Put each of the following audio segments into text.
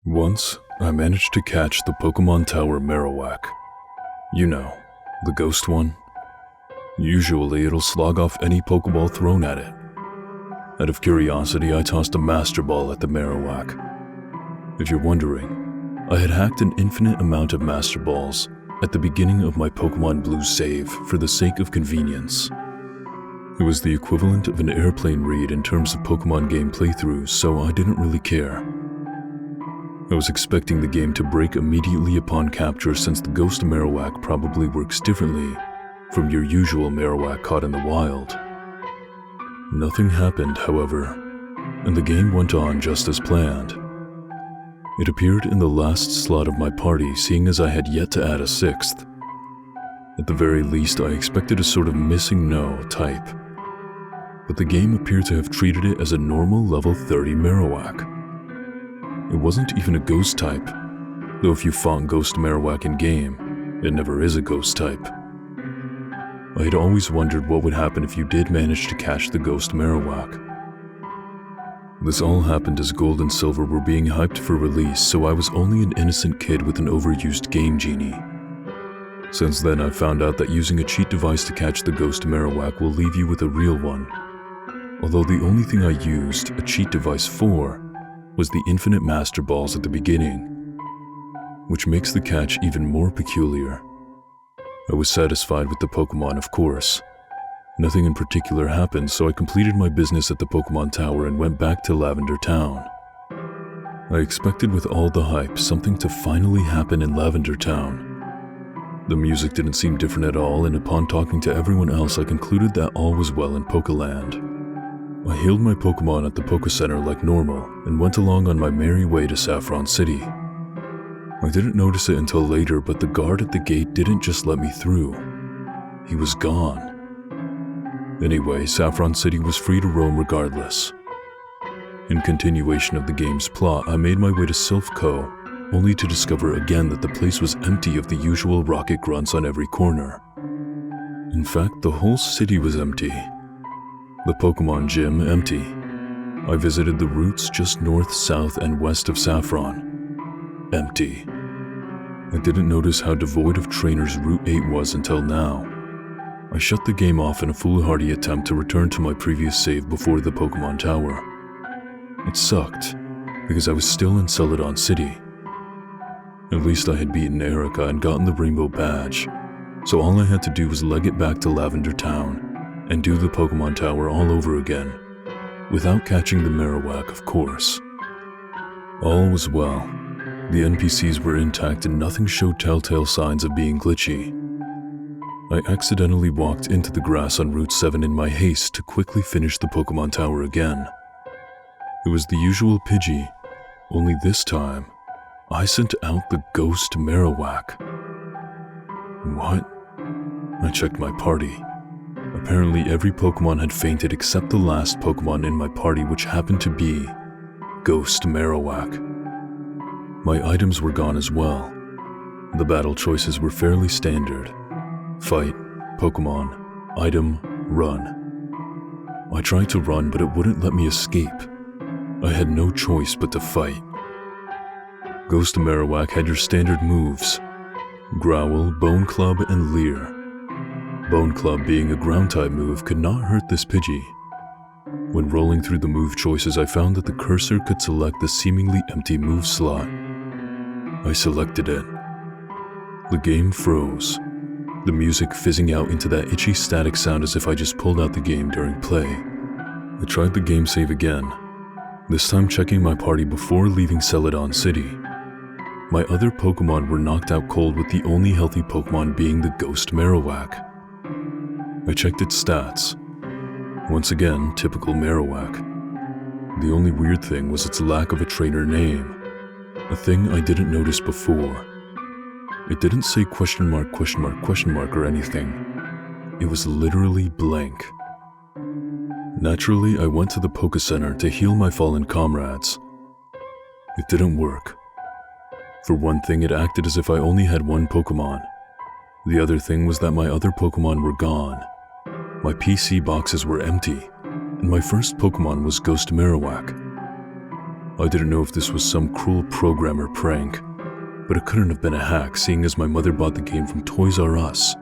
Once, I managed to catch the Pokémon Tower Marowak. You know, the ghost one. Usually it'll slog off any Pokeball thrown at it. Out of curiosity, I tossed a Master Ball at the Marowak. If you're wondering, I had hacked an infinite amount of Master Balls at the beginning of my Pokémon Blue save for the sake of convenience. It was the equivalent of an airplane read in terms of Pokémon game playthroughs, so I didn't really care. I was expecting the game to break immediately upon capture since the Ghost Marowak probably works differently from your usual Marowak caught in the wild. Nothing happened, however, and the game went on just as planned. It appeared in the last slot of my party, seeing as I had yet to add a sixth. At the very least, I expected a sort of missing no type, but the game appeared to have treated it as a normal level 30 Marowak. It wasn't even a ghost type, though if you fought Ghost Marowak in-game, it never is a ghost type. I had always wondered what would happen if you did manage to catch the Ghost Marowak. This all happened as Gold and Silver were being hyped for release, so I was only an innocent kid with an overused Game Genie. Since then, I've found out that using a cheat device to catch the Ghost Marowak will leave you with a real one, although the only thing I used a cheat device for was the infinite Master Balls at the beginning, which makes the catch even more peculiar. I was satisfied with the Pokemon, of course. Nothing in particular happened, so I completed my business at the Pokémon Tower and went back to Lavender Town. I expected with all the hype something to finally happen in Lavender Town. The music didn't seem different at all, and upon talking to everyone else I concluded that all was well in Pokeland. I healed my Pokemon at the Poke Center like normal and went along on my merry way to Saffron City. I didn't notice it until later, but the guard at the gate didn't just let me through. He was gone. Anyway, Saffron City was free to roam regardless. In continuation of the game's plot, I made my way to Sylph Co., only to discover again that the place was empty of the usual rocket grunts on every corner. In fact, the whole city was empty. The Pokemon Gym empty. I visited the routes just north, south, and west of Saffron. Empty. I didn't notice how devoid of trainers Route 8 was until now. I shut the game off in a foolhardy attempt to return to my previous save before the Pokemon Tower. It sucked, because I was still in Celadon City. At least I had beaten Erica and gotten the Rainbow Badge, so all I had to do was leg it back to Lavender Town and do the Pokemon Tower all over again, without catching the Marowak, of course. All was well. The NPCs were intact and nothing showed telltale signs of being glitchy. I accidentally walked into the grass on Route 7 in my haste to quickly finish the Pokemon Tower again. It was the usual Pidgey, only this time, I sent out the Ghost Marowak. What? I checked my party. Apparently every Pokemon had fainted except the last Pokemon in my party, which happened to be Ghost Marowak. My items were gone as well. The battle choices were fairly standard. Fight, Pokemon, item, run. I tried to run, but it wouldn't let me escape. I had no choice but to fight. Ghost Marowak had your standard moves: Growl, Bone Club, and Leer. Bone Club, being a ground-type move, could not hurt this Pidgey. When rolling through the move choices, I found that the cursor could select the seemingly empty move slot. I selected it. The game froze, the music fizzing out into that itchy static sound as if I just pulled out the game during play. I tried the game save again, this time checking my party before leaving Celadon City. My other Pokemon were knocked out cold, with the only healthy Pokemon being the Ghost Marowak. I checked its stats. Once again, typical Marowak. The only weird thing was its lack of a trainer name, a thing I didn't notice before. It didn't say question mark or anything. It was literally blank. Naturally, I went to the Poke Center to heal my fallen comrades. It didn't work. For one thing, it acted as if I only had one Pokemon. The other thing was that my other Pokemon were gone. My PC boxes were empty, and my first Pokemon was Ghost Marowak. I didn't know if this was some cruel programmer prank, but it couldn't have been a hack seeing as my mother bought the game from Toys R Us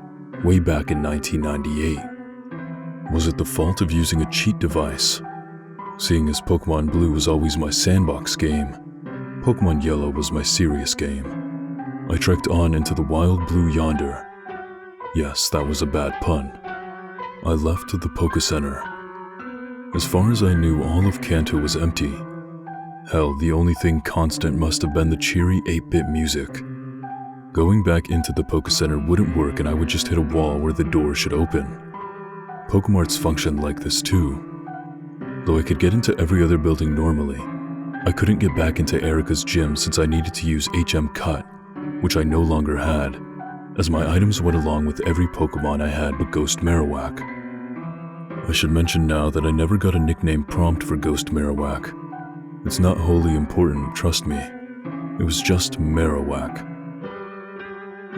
way back in 1998. Was it the fault of using a cheat device? Seeing as Pokémon Blue was always my sandbox game, Pokémon Yellow was my serious game. I trekked on into the wild blue yonder. Yes, that was a bad pun. I left the Poké Center. As far as I knew, all of Kanto was empty. Hell, the only thing constant must have been the cheery 8-bit music. Going back into the Poké Center wouldn't work and I would just hit a wall where the door should open. Pokemarts functioned like this too. Though I could get into every other building normally, I couldn't get back into Erica's gym since I needed to use HM Cut, which I no longer had, as my items went along with every Pokemon I had but Ghost Marowak. I should mention now that I never got a nickname prompt for Ghost Marowak. It's not wholly important, trust me. It was just Marowak.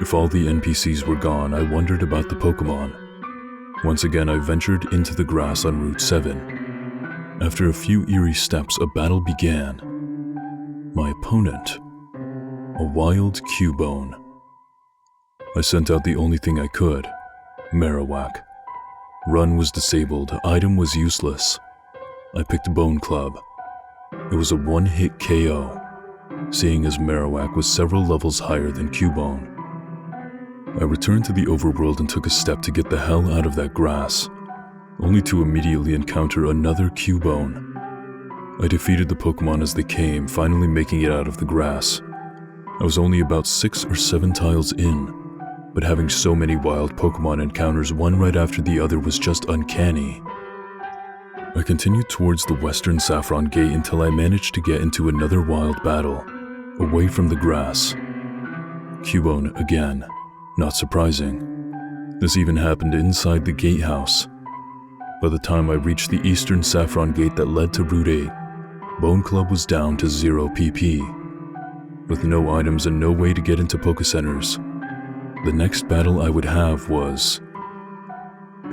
If all the NPCs were gone, I wondered about the Pokemon. Once again, I ventured into the grass on Route 7. After a few eerie steps, a battle began. My opponent, a wild Cubone. I sent out the only thing I could, Marowak. Run was disabled, item was useless. I picked Bone Club. It was a one-hit KO, seeing as Marowak was several levels higher than Cubone. I returned to the overworld and took a step to get the hell out of that grass, only to immediately encounter another Cubone. I defeated the Pokemon as they came, finally making it out of the grass. I was only about 6 or 7 tiles in, but having so many wild Pokemon encounters one right after the other was just uncanny. I continued towards the western Saffron Gate until I managed to get into another wild battle, away from the grass. Cubone again, not surprising. This even happened inside the gatehouse. By the time I reached the eastern Saffron Gate that led to Route 8, Bone Club was down to 0 PP. With no items and no way to get into Poké Centers, the next battle I would have was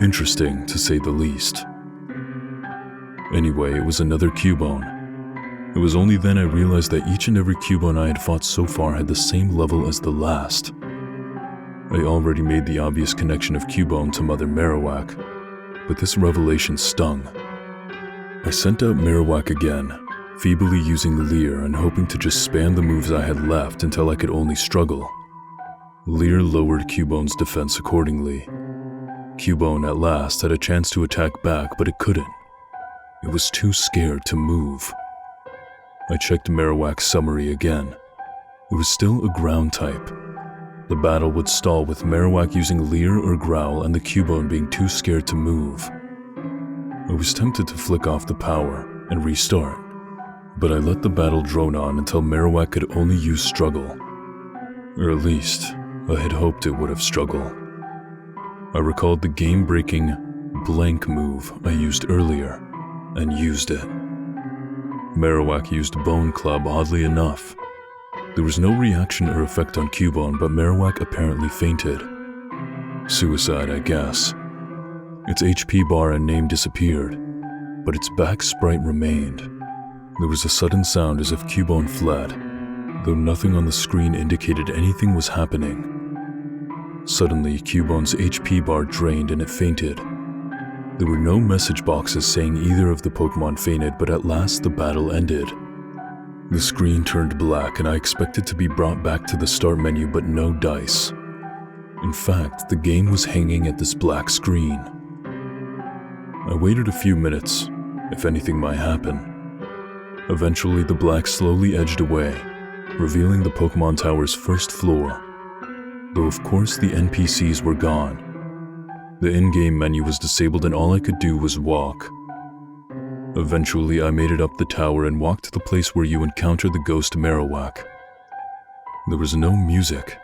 interesting, to say the least. Anyway, it was another Cubone. It was only then I realized that each and every Cubone I had fought so far had the same level as the last. I already made the obvious connection of Cubone to Mother Marowak, but this revelation stung. I sent out Marowak again, feebly using Leer and hoping to just spam the moves I had left until I could only struggle. Leer lowered Cubone's defense accordingly. Cubone at last had a chance to attack back, but it couldn't. It was too scared to move. I checked Marowak's summary again. It was still a ground type. The battle would stall with Marowak using Leer or Growl and the Cubone being too scared to move. I was tempted to flick off the power and restart, but I let the battle drone on until Marowak could only use Struggle. Or at least, I had hoped it would have Struggle. I recalled the game-breaking blank move I used earlier, and used it. Marowak used Bone Club, oddly enough. There was no reaction or effect on Cubone, but Marowak apparently fainted. Suicide, I guess. Its HP bar and name disappeared, but its back sprite remained. There was a sudden sound as if Cubone fled, though nothing on the screen indicated anything was happening. Suddenly, Cubone's HP bar drained and it fainted. There were no message boxes saying either of the Pokemon fainted, but at last the battle ended. The screen turned black and I expected to be brought back to the start menu, but no dice. In fact, the game was hanging at this black screen. I waited a few minutes, if anything might happen. Eventually, the black slowly edged away, revealing the Pokémon Tower's first floor. Though of course the NPCs were gone. The in-game menu was disabled and all I could do was walk. Eventually, I made it up the tower and walked to the place where you encounter the ghost Marowak. There was no music,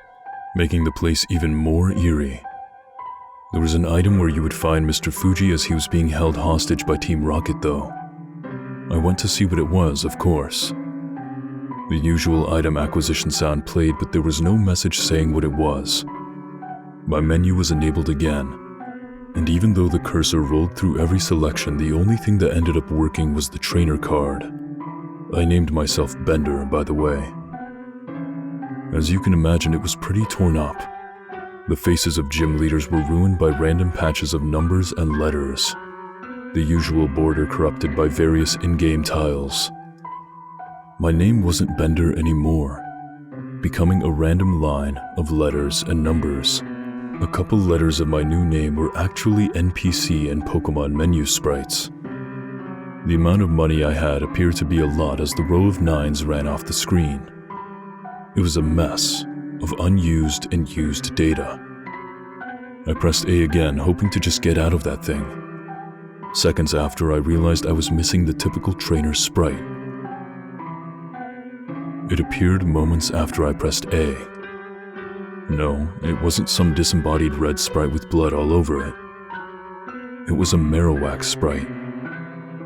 making the place even more eerie. There was an item where you would find Mr. Fuji as he was being held hostage by Team Rocket though. I went to see what it was, of course. The usual item acquisition sound played, but there was no message saying what it was. My menu was enabled again, and even though the cursor rolled through every selection, the only thing that ended up working was the trainer card. I named myself Bender, by the way. As you can imagine, it was pretty torn up. The faces of gym leaders were ruined by random patches of numbers and letters, the usual border corrupted by various in-game tiles. My name wasn't Bender anymore, becoming a random line of letters and numbers. A couple letters of my new name were actually NPC and Pokemon menu sprites. The amount of money I had appeared to be a lot as the row of 9s ran off the screen. It was a mess of unused and used data. I pressed A again, hoping to just get out of that thing. Seconds after, I realized I was missing the typical trainer sprite. It appeared moments after I pressed A. No, it wasn't some disembodied red sprite with blood all over it. It was a Marowak sprite.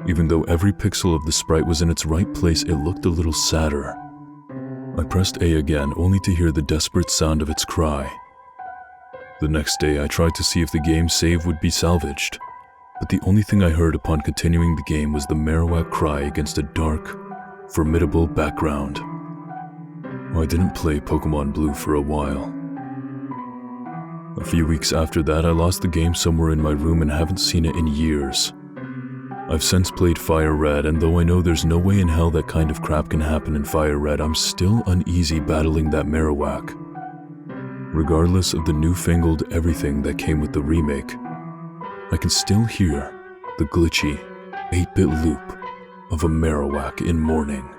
Even though every pixel of the sprite was in its right place, it looked a little sadder. I pressed A again, only to hear the desperate sound of its cry. The next day, I tried to see if the game save would be salvaged, but the only thing I heard upon continuing the game was the Marowak cry against a dark, formidable background. I didn't play Pokémon Blue for a while. A few weeks after that, I lost the game somewhere in my room and haven't seen it in years. I've since played Fire Red, and though I know there's no way in hell that kind of crap can happen in Fire Red, I'm still uneasy battling that Marowak. Regardless of the newfangled everything that came with the remake, I can still hear the glitchy 8-bit loop of a Marowak in mourning.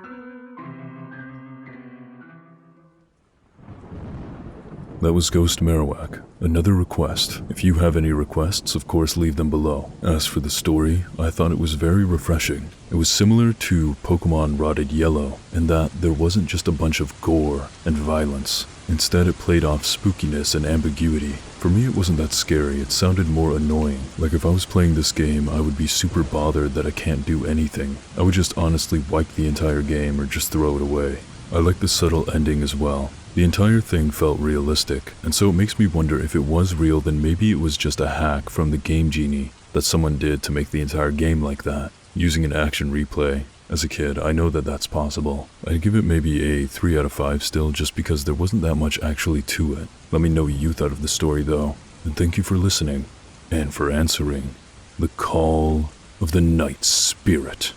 That was Ghost Marowak. Another request. If you have any requests, of course leave them below. As for the story, I thought it was very refreshing. It was similar to Pokémon Rotted Yellow, in that there wasn't just a bunch of gore and violence. Instead, it played off spookiness and ambiguity. For me, it wasn't that scary, it sounded more annoying. Like if I was playing this game, I would be super bothered that I can't do anything. I would just honestly wipe the entire game or just throw it away. I like the subtle ending as well. The entire thing felt realistic, and so it makes me wonder if it was real, then maybe it was just a hack from the Game Genie that someone did to make the entire game like that, using an action replay. As a kid, I know that that's possible. I'd give it maybe a 3 out of 5 still, just because there wasn't that much actually to it. Let me know what you thought of the story though, and thank you for listening, and for answering the call of the Night Spirit.